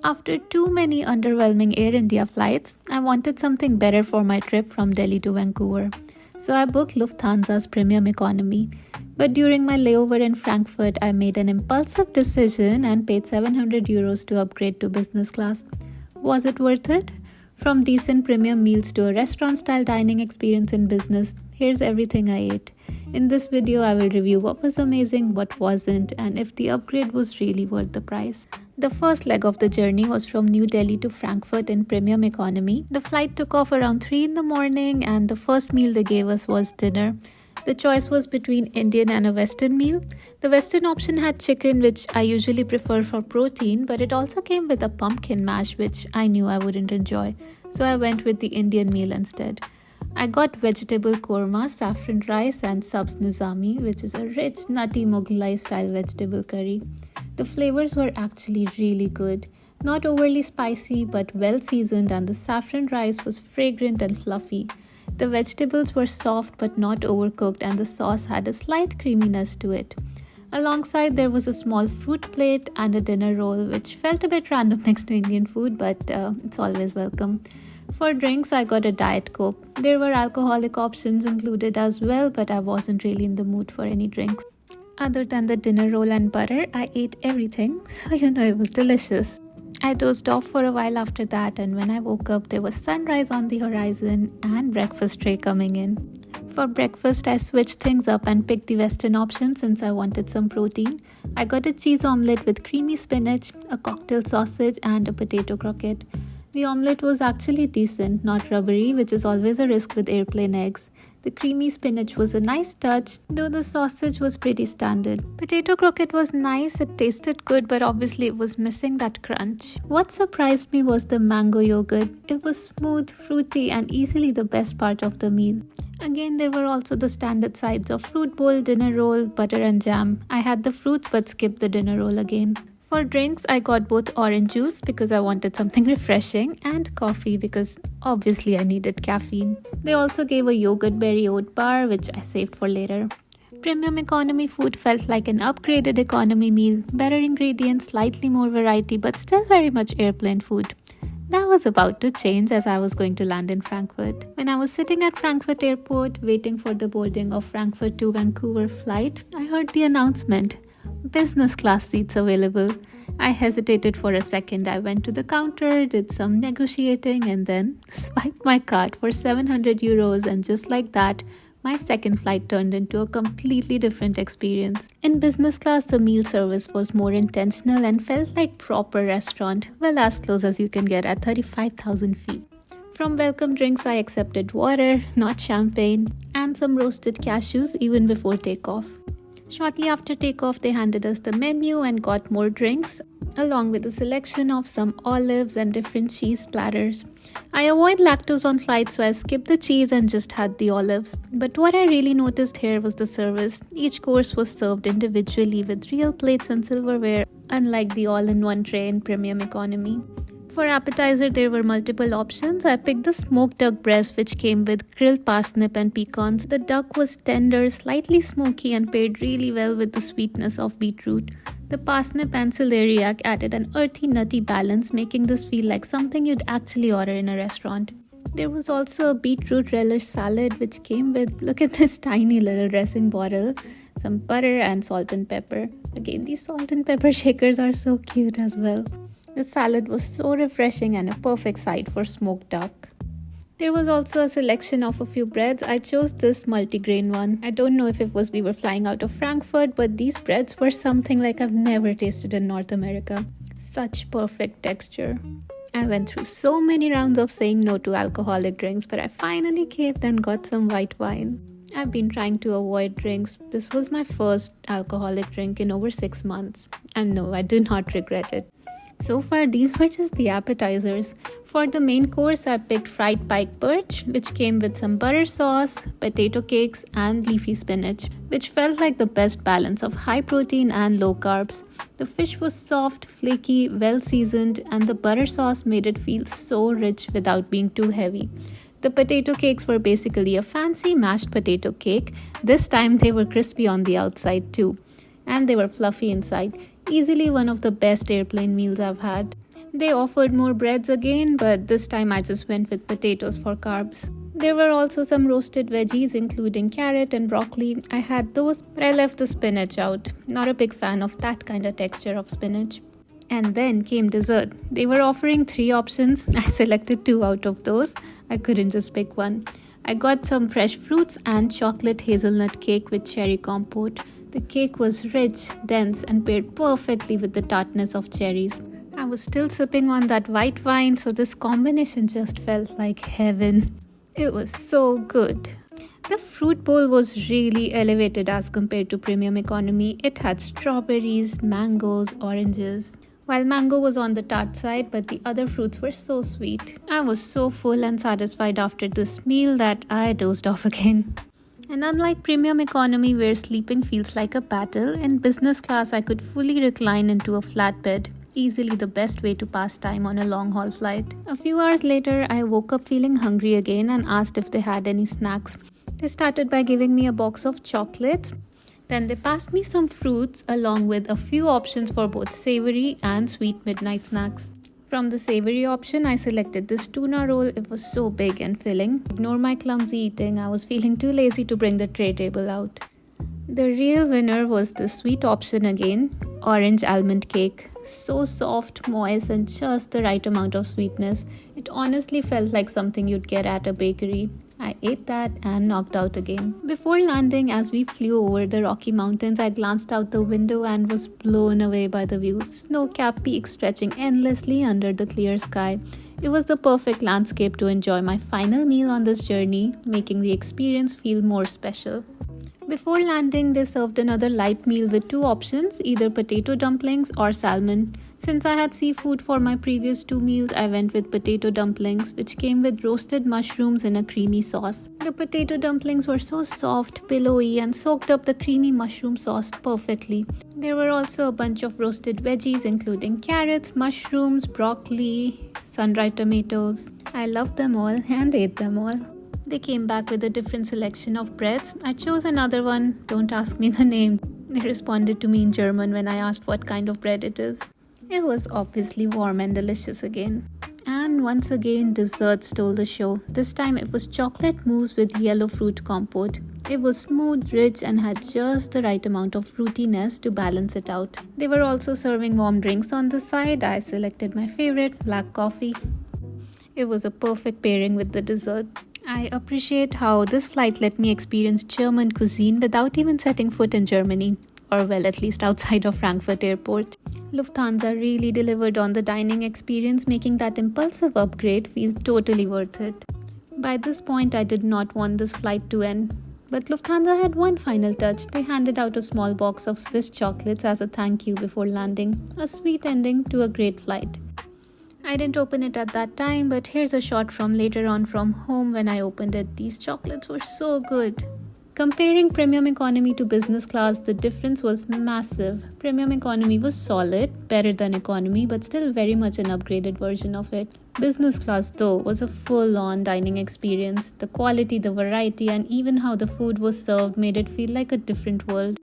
After too many underwhelming Air India flights, I wanted something better for my trip from Delhi to Vancouver. So I booked Lufthansa's Premium Economy. But during my layover in Frankfurt, I made an impulsive decision and paid €700 to upgrade to business class. Was it worth it? From decent premium meals to a restaurant-style dining experience in business, here's everything I ate. In this video, I will review what was amazing, what wasn't, and if the upgrade was really worth the price. The first leg of the journey was from New Delhi to Frankfurt in Premium Economy. The flight took off around 3 in the morning and the first meal they gave us was dinner. The choice was between Indian and a Western meal. The Western option had chicken, which I usually prefer for protein, but it also came with a pumpkin mash, which I knew I wouldn't enjoy. So I went with the Indian meal instead. I got vegetable korma, saffron rice and sabz nizami, which is a rich, nutty Mughlai style vegetable curry. The flavors were actually really good. Not overly spicy but well seasoned, and the saffron rice was fragrant and fluffy. The vegetables were soft but not overcooked, and the sauce had a slight creaminess to it. Alongside, there was a small fruit plate and a dinner roll, which felt a bit random next to Indian food, but it's always welcome. For drinks, I got a Diet Coke. There were alcoholic options included as well, but I wasn't really in the mood for any drinks. Other than the dinner roll and butter, I ate everything, so it was delicious. I dozed off for a while after that, and when I woke up, there was sunrise on the horizon and breakfast tray coming in. For breakfast, I switched things up and picked the Western option since I wanted some protein. I got a cheese omelette with creamy spinach, a cocktail sausage, and a potato croquette. The omelette was actually decent, not rubbery, which is always a risk with airplane eggs. The creamy spinach was a nice touch, though the sausage was pretty standard. Potato croquette was nice, it tasted good, but obviously it was missing that crunch. What surprised me was the mango yogurt. It was smooth, fruity, and easily the best part of the meal. Again, there were also the standard sides of fruit bowl, dinner roll, butter and jam. I had the fruits but skipped the dinner roll again. For drinks, I got both orange juice because I wanted something refreshing and coffee because obviously I needed caffeine. They also gave a yogurt berry oat bar, which I saved for later. Premium economy food felt like an upgraded economy meal, better ingredients, slightly more variety, but still very much airplane food. That was about to change as I was going to land in Frankfurt. When I was sitting at Frankfurt airport waiting for the boarding of Frankfurt to Vancouver flight, I heard the announcement. Business class seats available. I hesitated for a second. I went to the counter, did some negotiating, and then swiped my card for €700, and just like that, my second flight turned into a completely different experience. In business class, the meal service was more intentional and felt like proper restaurant, well as close as you can get at 35,000 feet. From welcome drinks, I accepted water, not champagne, and some roasted cashews even before takeoff. Shortly after takeoff, they handed us the menu and got more drinks, along with a selection of some olives and different cheese platters. I avoid lactose on flights, so I skipped the cheese and just had the olives. But what I really noticed here was the service. Each course was served individually with real plates and silverware, unlike the all-in-one tray in Premium Economy. For appetizer, there were multiple options. I picked the smoked duck breast, which came with grilled parsnip and pecans. The duck was tender, slightly smoky, and paired really well with the sweetness of beetroot. The parsnip and celeriac added an earthy, nutty balance, making this feel like something you'd actually order in a restaurant. There was also a beetroot relish salad, which came with, look at this tiny little dressing bottle, some butter and salt and pepper. Again, these salt and pepper shakers are so cute as well. The salad was so refreshing and a perfect side for smoked duck. There was also a selection of a few breads. I chose this multigrain one. I don't know if it was we were flying out of Frankfurt, but these breads were something like I've never tasted in North America. Such perfect texture. I went through so many rounds of saying no to alcoholic drinks, but I finally caved and got some white wine. I've been trying to avoid drinks. This was my first alcoholic drink in over 6 months. And no, I do not regret it. So far, these were just the appetizers. For the main course, I picked fried pike perch, which came with some butter sauce, potato cakes, and leafy spinach, which felt like the best balance of high protein and low carbs. The fish was soft, flaky, well seasoned, and the butter sauce made it feel so rich without being too heavy. The potato cakes were basically a fancy mashed potato cake. This time they were crispy on the outside too, and they were fluffy inside. Easily one of the best airplane meals I've had. They offered more breads again, but this time I just went with potatoes for carbs. There were also some roasted veggies, including carrot and broccoli. I had those, but I left the spinach out. Not a big fan of that kind of texture of spinach. And then came dessert. They were offering 3 options. I selected 2 out of those. I couldn't just pick one. I got some fresh fruits and chocolate hazelnut cake with cherry compote. The cake was rich, dense, and paired perfectly with the tartness of cherries. I was still sipping on that white wine, so this combination just felt like heaven. It was so good. The fruit bowl was really elevated as compared to premium economy. It had strawberries, mangoes, oranges. While mango was on the tart side, but the other fruits were so sweet. I was so full and satisfied after this meal that I dozed off again. And unlike premium economy where sleeping feels like a battle, in business class I could fully recline into a flat bed. Easily the best way to pass time on a long-haul flight. A few hours later, I woke up feeling hungry again and asked if they had any snacks. They started by giving me a box of chocolates. Then they passed me some fruits along with a few options for both savory and sweet midnight snacks. From the savory option, I selected this tuna roll. It was so big and filling. Ignore my clumsy eating. I was feeling too lazy to bring the tray table out. The real winner was the sweet option again, orange almond cake. So soft, moist, and just the right amount of sweetness. It honestly felt like something you'd get at a bakery. I ate that and knocked out again. Before landing, as we flew over the Rocky Mountains, I glanced out the window and was blown away by the view. Snow-capped peaks stretching endlessly under the clear sky. It was the perfect landscape to enjoy my final meal on this journey, making the experience feel more special. Before landing, they served another light meal with 2 options, either potato dumplings or salmon. Since I had seafood for my previous 2 meals, I went with potato dumplings, which came with roasted mushrooms in a creamy sauce. The potato dumplings were so soft, pillowy, and soaked up the creamy mushroom sauce perfectly. There were also a bunch of roasted veggies, including carrots, mushrooms, broccoli, sun-dried tomatoes. I loved them all and ate them all. They came back with a different selection of breads. I chose another one. Don't ask me the name. They responded to me in German when I asked what kind of bread it is. It was obviously warm and delicious again. And once again, dessert stole the show. This time it was chocolate mousse with yellow fruit compote. It was smooth, rich, and had just the right amount of fruitiness to balance it out. They were also serving warm drinks on the side. I selected my favorite, black coffee. It was a perfect pairing with the dessert. I appreciate how this flight let me experience German cuisine without even setting foot in Germany, or well, at least outside of Frankfurt Airport. Lufthansa really delivered on the dining experience, making that impulsive upgrade feel totally worth it. By this point, I did not want this flight to end. But Lufthansa had one final touch. They handed out a small box of Swiss chocolates as a thank you before landing, a sweet ending to a great flight. I didn't open it at that time, but here's a shot from later on from home when I opened it. These chocolates were so good. Comparing premium economy to business class, the difference was massive. Premium economy was solid, better than economy, but still very much an upgraded version of it. Business class, though, was a full-on dining experience. The quality, the variety, and even how the food was served made it feel like a different world.